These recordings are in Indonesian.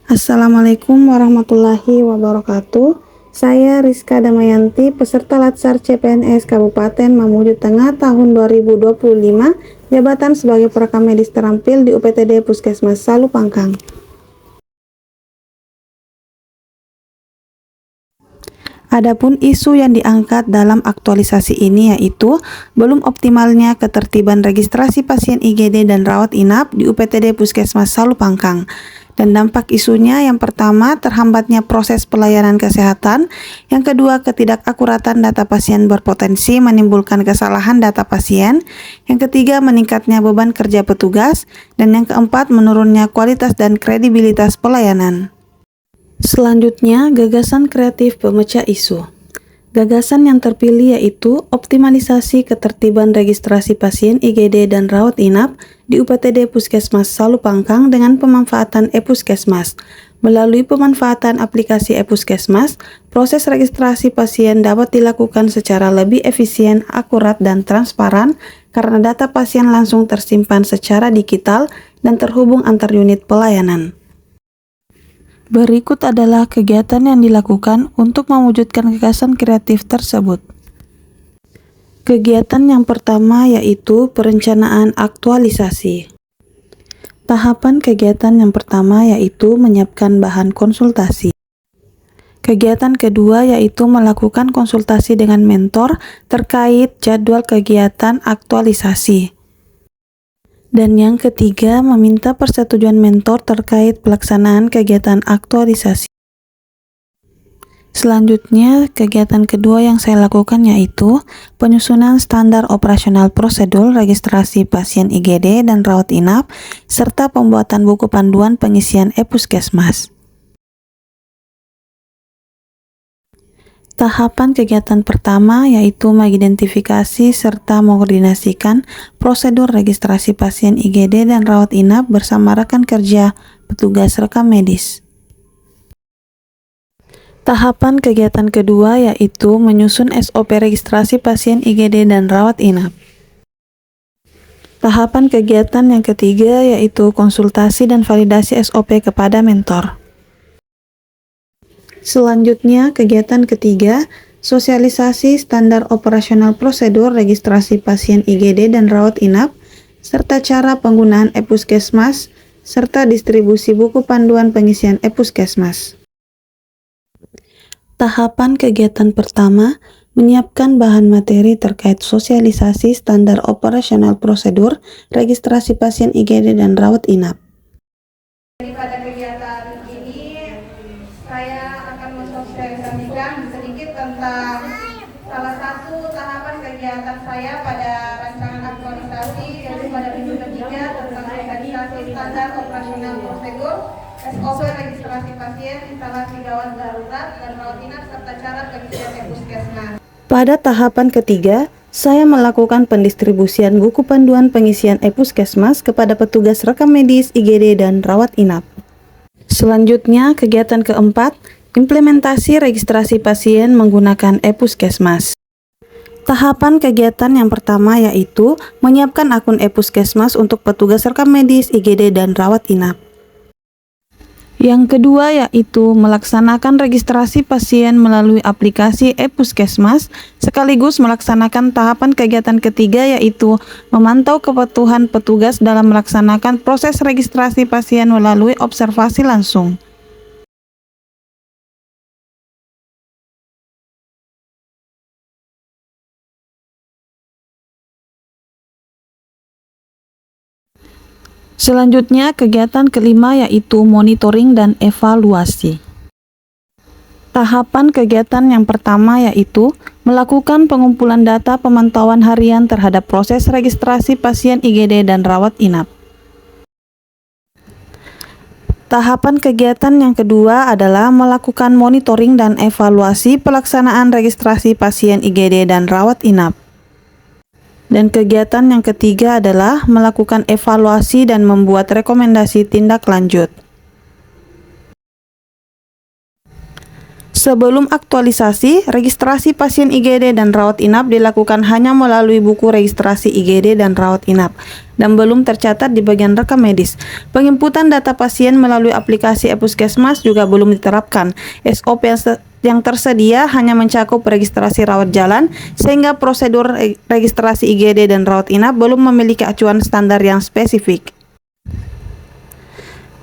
Assalamualaikum warahmatullahi wabarakatuh. Saya Rizka Damayanti, peserta Latsar CPNS Kabupaten Mamuju Tengah tahun 2025, jabatan sebagai perekam medis terampil di UPTD Puskesmas Salu Pangkang. Adapun isu yang diangkat dalam aktualisasi ini yaitu belum optimalnya ketertiban registrasi pasien IGD dan rawat inap di UPTD Puskesmas Salu Pangkang. Dan dampak isunya yang pertama terhambatnya proses pelayanan kesehatan, yang kedua ketidakakuratan data pasien berpotensi menimbulkan kesalahan data pasien, yang ketiga meningkatnya beban kerja petugas, dan yang keempat menurunnya kualitas dan kredibilitas pelayanan. Selanjutnya, gagasan kreatif pemecah isu. Gagasan yang terpilih yaitu optimalisasi ketertiban registrasi pasien IGD dan rawat inap di UPTD Puskesmas Salu Pangkang dengan pemanfaatan e-Puskesmas. Melalui pemanfaatan aplikasi e-Puskesmas, proses registrasi pasien dapat dilakukan secara lebih efisien, akurat, dan transparan karena data pasien langsung tersimpan secara digital dan terhubung antar unit pelayanan. Berikut adalah kegiatan yang dilakukan untuk mewujudkan gagasan kreatif tersebut. Kegiatan yang pertama yaitu perencanaan aktualisasi. Tahapan kegiatan yang pertama yaitu menyiapkan bahan konsultasi. Kegiatan kedua yaitu melakukan konsultasi dengan mentor terkait jadwal kegiatan aktualisasi. Dan yang ketiga, meminta persetujuan mentor terkait pelaksanaan kegiatan aktualisasi. Selanjutnya, kegiatan kedua yang saya lakukan yaitu penyusunan standar operasional prosedur registrasi pasien IGD dan rawat inap, serta pembuatan buku panduan pengisian e-Puskesmas. Tahapan kegiatan pertama yaitu mengidentifikasi serta mengkoordinasikan prosedur registrasi pasien IGD dan rawat inap bersama rekan kerja petugas rekam medis. Tahapan kegiatan kedua yaitu menyusun SOP registrasi pasien IGD dan rawat inap. Tahapan kegiatan yang ketiga yaitu konsultasi dan validasi SOP kepada mentor. Selanjutnya, kegiatan ketiga, sosialisasi standar operasional prosedur registrasi pasien IGD dan rawat inap, serta cara penggunaan e-Puskesmas, serta distribusi buku panduan pengisian e-Puskesmas. Tahapan kegiatan pertama, menyiapkan bahan materi terkait sosialisasi standar operasional prosedur registrasi pasien IGD dan rawat inap. Pada kegiatan ini, saya akan mensosialisasikan sedikit tentang salah satu tahapan kegiatan saya pada rancangan aktualisasi, yaitu pada minggu ketiga tentang organisasi standar operasional prosedur, SOP registrasi pasien, instalasi gawat darurat, dan rawat inap, serta cara pengisian e-Puskesmas. Pada tahapan ketiga, saya melakukan pendistribusian buku panduan pengisian e-Puskesmas kepada petugas rekam medis IGD dan rawat inap. Selanjutnya, kegiatan keempat, implementasi registrasi pasien menggunakan e-Puskesmas. Tahapan kegiatan yang pertama yaitu menyiapkan akun e-Puskesmas untuk petugas rekam medis IGD dan rawat inap. Yang kedua yaitu melaksanakan registrasi pasien melalui aplikasi e-Puskesmas, sekaligus melaksanakan tahapan kegiatan ketiga yaitu memantau kepatuhan petugas dalam melaksanakan proses registrasi pasien melalui observasi langsung. Selanjutnya, kegiatan kelima yaitu monitoring dan evaluasi. Tahapan kegiatan yang pertama yaitu melakukan pengumpulan data pemantauan harian terhadap proses registrasi pasien IGD dan rawat inap. Tahapan kegiatan yang kedua adalah melakukan monitoring dan evaluasi pelaksanaan registrasi pasien IGD dan rawat inap. Dan kegiatan yang ketiga adalah melakukan evaluasi dan membuat rekomendasi tindak lanjut. Sebelum aktualisasi, registrasi pasien IGD dan rawat inap dilakukan hanya melalui buku registrasi IGD dan rawat inap dan belum tercatat di bagian rekam medis. Penginputan data pasien melalui aplikasi e-Puskesmas juga belum diterapkan. SOP yang tersedia hanya mencakup registrasi rawat jalan, sehingga prosedur registrasi IGD dan rawat inap belum memiliki acuan standar yang spesifik.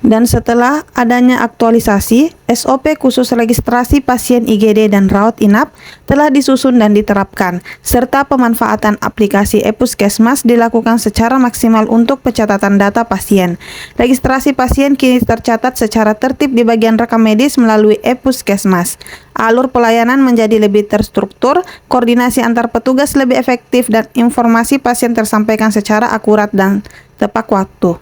Dan setelah adanya aktualisasi, SOP khusus registrasi pasien IGD dan rawat inap telah disusun dan diterapkan, serta pemanfaatan aplikasi e-Puskesmas dilakukan secara maksimal untuk pencatatan data pasien. Registrasi pasien kini tercatat secara tertib di bagian rekam medis melalui e-Puskesmas. Alur pelayanan menjadi lebih terstruktur, koordinasi antar petugas lebih efektif, dan informasi pasien tersampaikan secara akurat dan tepat waktu.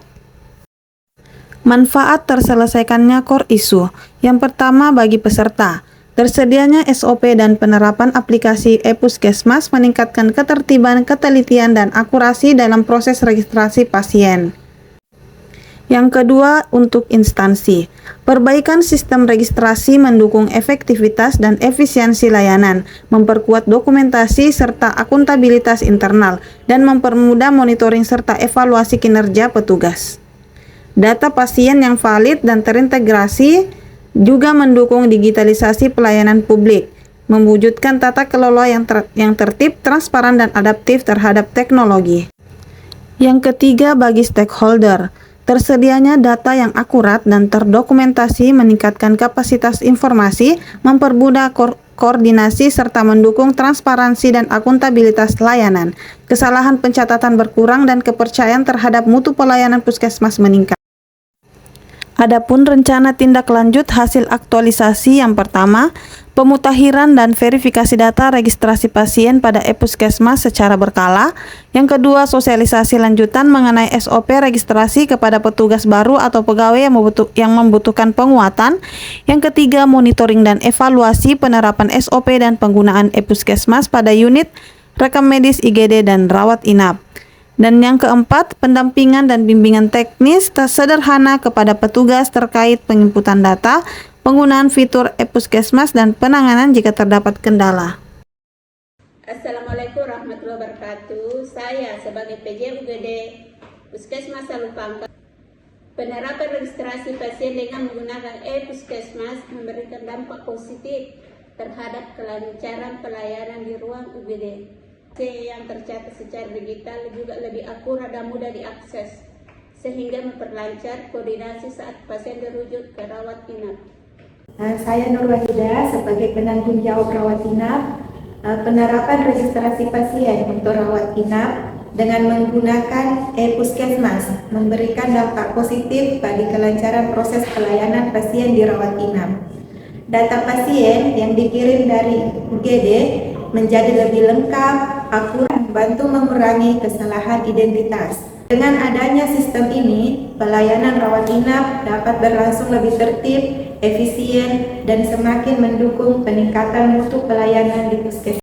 Manfaat terselesaikannya core issue. Yang pertama, bagi peserta, tersedianya SOP dan penerapan aplikasi e-Puskesmas meningkatkan ketertiban, ketelitian, dan akurasi dalam proses registrasi pasien. Yang kedua, untuk instansi. Perbaikan sistem registrasi mendukung efektivitas dan efisiensi layanan, memperkuat dokumentasi serta akuntabilitas internal, dan mempermudah monitoring serta evaluasi kinerja petugas. Data pasien yang valid dan terintegrasi juga mendukung digitalisasi pelayanan publik, mewujudkan tata kelola yang tertib, transparan, dan adaptif terhadap teknologi. Yang ketiga, bagi stakeholder, tersedianya data yang akurat dan terdokumentasi meningkatkan kapasitas informasi, mempermudah koordinasi, serta mendukung transparansi dan akuntabilitas layanan. Kesalahan pencatatan berkurang dan kepercayaan terhadap mutu pelayanan Puskesmas meningkat. Adapun rencana tindak lanjut hasil aktualisasi yang pertama, pemutakhiran dan verifikasi data registrasi pasien pada e-Puskesmas secara berkala. Yang kedua, sosialisasi lanjutan mengenai SOP registrasi kepada petugas baru atau pegawai yang membutuhkan penguatan. Yang ketiga, monitoring dan evaluasi penerapan SOP dan penggunaan e-Puskesmas pada unit rekam medis IGD dan rawat inap. Dan yang keempat, pendampingan dan bimbingan teknis sederhana kepada petugas terkait penginputan data, penggunaan fitur e-Puskesmas, dan penanganan jika terdapat kendala. Assalamualaikum warahmatullahi wabarakatuh. Saya sebagai PJ UGD Puskesmas Salupangkang, penerapan registrasi pasien dengan menggunakan e-Puskesmas memberikan dampak positif terhadap kelancaran pelayanan di ruang UGD. Yang tercatat secara digital juga lebih akurat dan mudah diakses, sehingga memperlancar koordinasi saat pasien dirujuk ke rawat inap. Saya Nur Wahida sebagai penanggung jawab rawat inap. Penerapan registrasi pasien untuk rawat inap dengan menggunakan e-Puskesmas memberikan dampak positif bagi kelancaran proses pelayanan pasien di rawat inap. Data pasien yang dikirim dari UGD menjadi lebih lengkap, akurat, membantu mengurangi kesalahan identitas. Dengan adanya sistem ini, pelayanan rawat inap dapat berlangsung lebih tertib, efisien, dan semakin mendukung peningkatan mutu pelayanan di Puskesmas.